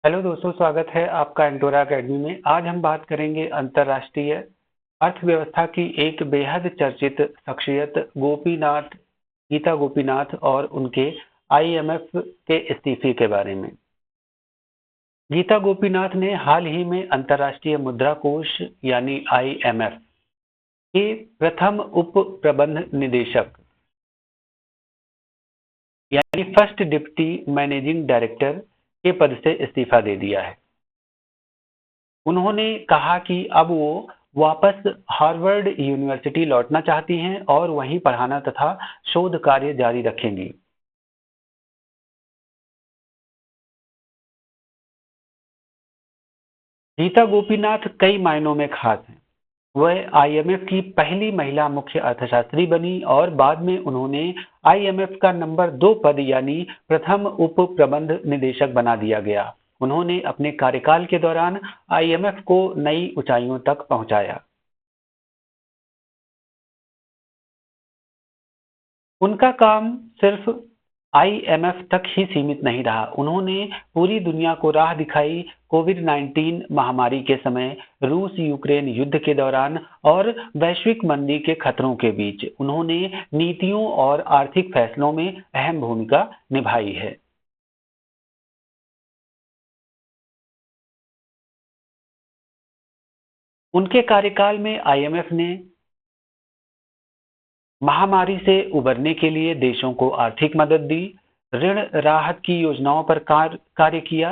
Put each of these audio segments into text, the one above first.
Hello दोस्तों, स्वागत है आपका एंटोरा अकेडमी में। आज हम बात करेंगे अंतर्राष्ट्रीय अर्थव्यवस्था की एक बेहद चर्चित शख्सियत गीता गोपीनाथ और उनके आईएमएफ के इस्तीफे के बारे में। गीता गोपीनाथ ने हाल ही में अंतर्राष्ट्रीय मुद्रा कोष यानी आईएमएफ के प्रथम उप प्रबंध निदेशक यानी फर्स्ट डिप्टी मैनेजिंग डायरेक्टर के पद से इस्तीफा दे दिया है। उन्होंने कहा कि अब वो वापस हार्वर्ड यूनिवर्सिटी लौटना चाहती हैं और वहीं पढ़ाना तथा शोध कार्य जारी रखेंगी। गीता गोपीनाथ कई मायनों में खास हैं। वह आईएमएफ की पहली महिला मुख्य अर्थशास्त्री बनी और बाद में उन्होंने आईएमएफ का नंबर 2 पद यानी प्रथम उप प्रबंध निदेशक बना दिया गया। उन्होंने अपने कार्यकाल के दौरान आईएमएफ को नई ऊंचाइयों तक पहुंचाया। उनका काम सिर्फ आईएमएफ तक ही सीमित नहीं रहा। उन्होंने पूरी दुनिया को राह दिखाई। कोविड-19 महामारी के समय, रूस यूक्रेन युद्ध के दौरान और वैश्विक मंदी के खतरों के बीच उन्होंने नीतियों और आर्थिक फैसलों में अहम भूमिका निभाई है। उनके कार्यकाल में आईएमएफ ने महामारी से उबरने के लिए देशों को आर्थिक मदद दी, ऋण राहत की योजनाओं पर कार्य किया,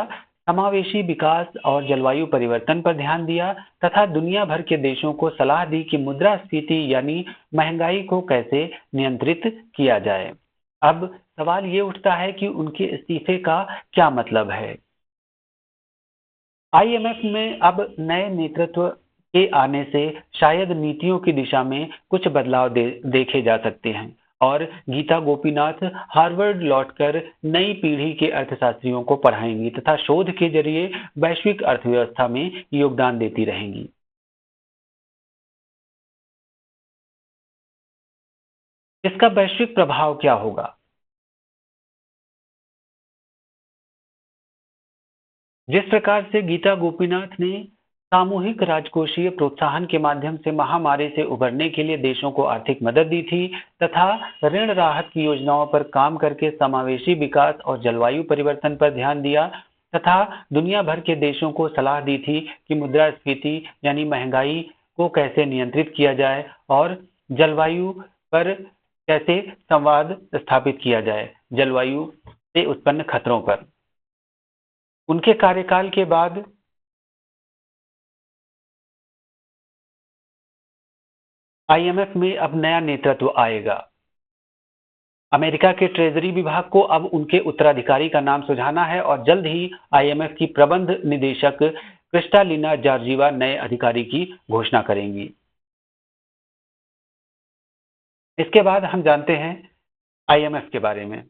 समावेशी विकास और जलवायु परिवर्तन पर ध्यान दिया तथा दुनिया भर के देशों को सलाह दी कि मुद्रास्फीति यानी महंगाई को कैसे नियंत्रित किया जाए। अब सवाल ये उठता है कि उनके इस्तीफे का क्या मतलब है। आईएमएफ में अब नए नेतृत्व के आने से शायद नीतियों की दिशा में कुछ बदलाव देखे जा सकते हैं और गीता गोपीनाथ हार्वर्ड लौटकर नई पीढ़ी के अर्थशास्त्रियों को पढ़ाएंगी तथा शोध के जरिए वैश्विक अर्थव्यवस्था में योगदान देती रहेंगी। इसका वैश्विक प्रभाव क्या होगा? जिस प्रकार से गीता गोपीनाथ ने सामूहिक राजकोषीय प्रोत्साहन के माध्यम से महामारी से उबरने के लिए देशों को आर्थिक मदद दी थी तथा ऋण राहत की योजनाओं पर काम करके समावेशी विकास और जलवायु परिवर्तन पर ध्यान दिया तथा दुनिया भर के देशों को सलाह दी थी कि मुद्रास्फीति यानी महंगाई को कैसे नियंत्रित किया जाए और जलवायु पर कैसे संवाद स्थापित किया जाए, जलवायु से उत्पन्न खतरों पर। उनके कार्यकाल के बाद आईएमएफ में अब नया नेतृत्व आएगा। अमेरिका के ट्रेजरी विभाग को अब उनके उत्तराधिकारी का नाम सुझाना है और जल्द ही आईएमएफ की प्रबंध निदेशक क्रिस्टालिना जॉर्जीवा नए अधिकारी की घोषणा करेंगी। इसके बाद हम जानते हैं आईएमएफ के बारे में।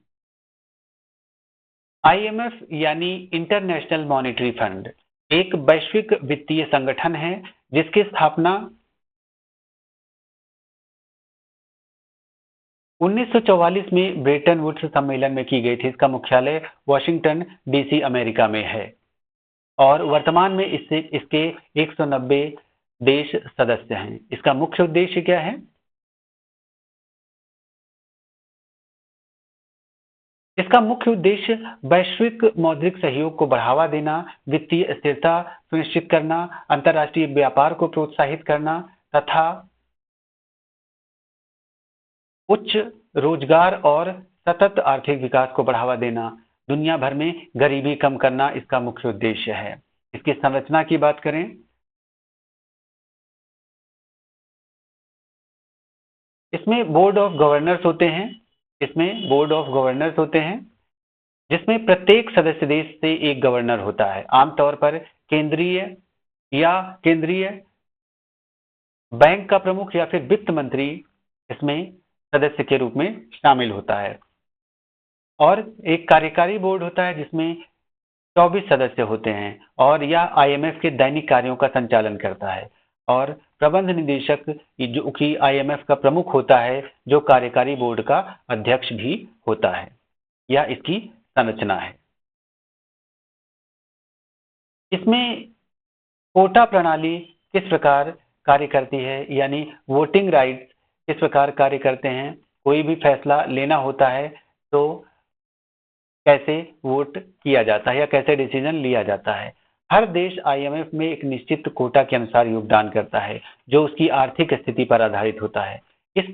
आईएमएफ यानी इंटरनेशनल मॉनेटरी फंड एक वैश्विक वित्तीय संगठन है जिसकी स्थापना 1944 में ब्रेटन वुड्स सम्मेलन में की गई थी। इसका मुख्यालय वाशिंगटन डीसी अमेरिका में है और वर्तमान में इसके 190 देश सदस्य हैं। इसका मुख्य उद्देश्य क्या है? इसका मुख्य उद्देश्य वैश्विक मौद्रिक सहयोग को बढ़ावा देना, वित्तीय स्थिरता सुनिश्चित करना, अंतर्राष्ट्रीय व्यापार को प्रोत्साहित करना तथा उच्च रोजगार और सतत आर्थिक विकास को बढ़ावा देना, दुनिया भर में गरीबी कम करना इसका मुख्य उद्देश्य है। इसकी संरचना की बात करें, इसमें बोर्ड ऑफ गवर्नर्स होते हैं। इसमें बोर्ड ऑफ गवर्नर्स होते हैं जिसमें प्रत्येक सदस्य देश से एक गवर्नर होता है। आमतौर पर केंद्रीय बैंक का प्रमुख या फिर वित्त मंत्री इसमें सदस्य के रूप में शामिल होता है और एक कार्यकारी बोर्ड होता है जिसमें 24 सदस्य होते हैं और यह आईएमएफ के दैनिक कार्यों का संचालन करता है और प्रबंध निदेशक जो कि आईएमएफ का प्रमुख होता है, जो कार्यकारी बोर्ड का अध्यक्ष भी होता है। यह इसकी संरचना है। इसमें कोटा प्रणाली किस प्रकार कार्य करती है, यानी वोटिंग राइट्स किस प्रकार कार्य करते हैं, कोई भी फैसला लेना होता है तो कैसे वोट किया जाता है या कैसे डिसीजन लिया जाता है। हर देश आईएमएफ में एक निश्चित कोटा के अनुसार योगदान करता है जो उसकी आर्थिक स्थिति पर आधारित होता है। इस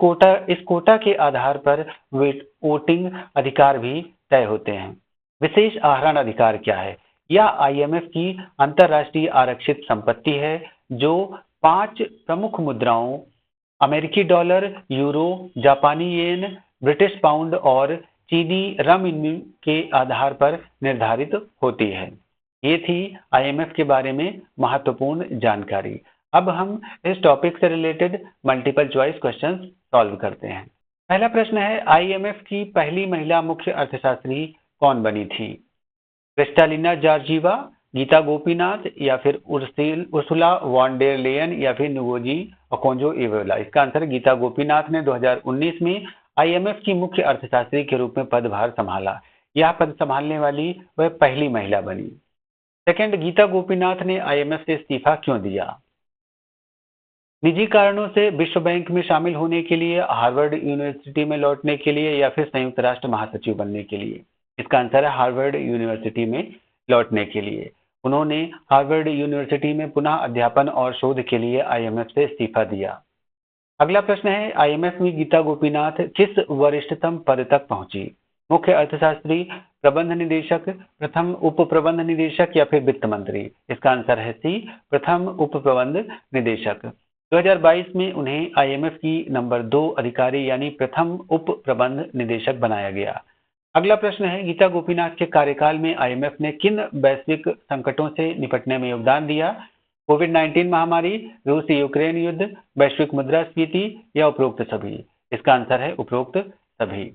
कोटा के आधार पर वोटिंग अधिकार भी तय होते हैं। विशेष आहरण अधिकार क्या है? यह आईएमएफ की अंतरराष्ट्रीय आरक्षित संपत्ति है जो 5 प्रमुख मुद्राओं अमेरिकी डॉलर, यूरो, जापानी येन, ब्रिटिश पाउंड और चीनी रम के आधार पर निर्धारित होती है। ये थी आईएमएफ के बारे में महत्वपूर्ण जानकारी। अब हम इस टॉपिक से related multiple choice questions solve करते हैं। पहला प्रश्न है, आईएमएफ की पहली महिला मुख्य अर्थशास्त्री कौन बनी थी? क्रिस्टालिना जॉर्जीवा, गीता गोपीनाथ या फिर उर्सुला वॉन डेर लेयन या फिर नुवोजी ओकोंजो-इवेला। इसका आंसर गीता गोपीनाथ ने 2019 में आईएमएफ की मुख्य अर्थशास्त्री के रूप में पदभार संभाला। यह पद संभालने वाली वह पहली महिला बनी। सेकंड, गीता गोपीनाथ ने आईएमएफ से इस्तीफा क्यों दिया? निजी कारणों से, विश्व बैंक में शामिल होने के लिए, हार्वर्ड यूनिवर्सिटी में लौटने के लिए या फिर संयुक्त राष्ट्र महासचिव बनने के लिए। इसका आंसर है हार्वर्ड यूनिवर्सिटी में लौटने के लिए। उन्होंने हार्वर्ड यूनिवर्सिटी में पुनः अध्यापन और शोध के लिए आईएमएफ से इस्तीफा दिया। अगला प्रश्न है, आईएमएफ में गीता गोपीनाथ किस वरिष्ठतम पद तक पहुंची? मुख्य अर्थशास्त्री, प्रबंध निदेशक, प्रथम उप प्रबंध निदेशक या फिर वित्त मंत्री। इसका आंसर है सी, प्रथम उप प्रबंध निदेशक। 2022 में उन्हें आईएमएफ की नंबर 2 अधिकारी यानी प्रथम उप प्रबंध निदेशक बनाया गया। अगला प्रश्न है, गीता गोपीनाथ के कार्यकाल में आईएमएफ ने किन वैश्विक संकटों से निपटने में योगदान दिया? कोविड-19 महामारी, रूस यूक्रेन युद्ध, वैश्विक मुद्रास्फीति या उपरोक्त सभी। इसका आंसर है उपरोक्त सभी।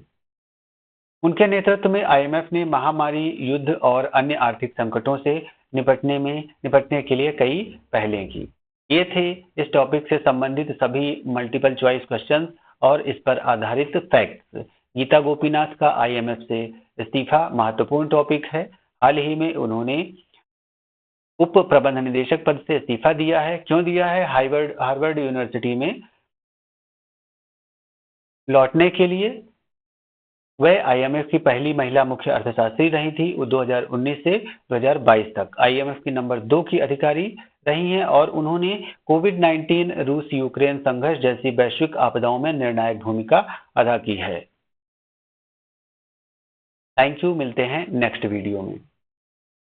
उनके नेतृत्व में आईएमएफ ने महामारी, युद्ध और अन्य आर्थिक संकटों से निपटने के लिए कई पहलें की। ये थे इस टॉपिक से संबंधित सभी मल्टीपल चॉइस क्वेश्चंस और इस पर आधारित फैक्ट्स। गीता गोपीनाथ का आईएमएफ से इस्तीफा महत्वपूर्ण टॉपिक है। हाल ही में उन्होंने उप प्रबंध निदेशक पद से इस्तीफा दिया है। क्यों दिया है? हार्वर्ड यूनिवर्सिटी में लौटने के लिए। वह आईएमएफ की पहली महिला मुख्य अर्थशास्त्री रही थी। वो 2019 से 2022 तक आईएमएफ की नंबर 2 की अधिकारी रही हैं और उन्होंने कोविड-19, रूस यूक्रेन संघर्ष जैसी वैश्विक आपदाओं में निर्णायक भूमिका अदा की है। थैंक यू, मिलते हैं नेक्स्ट वीडियो में।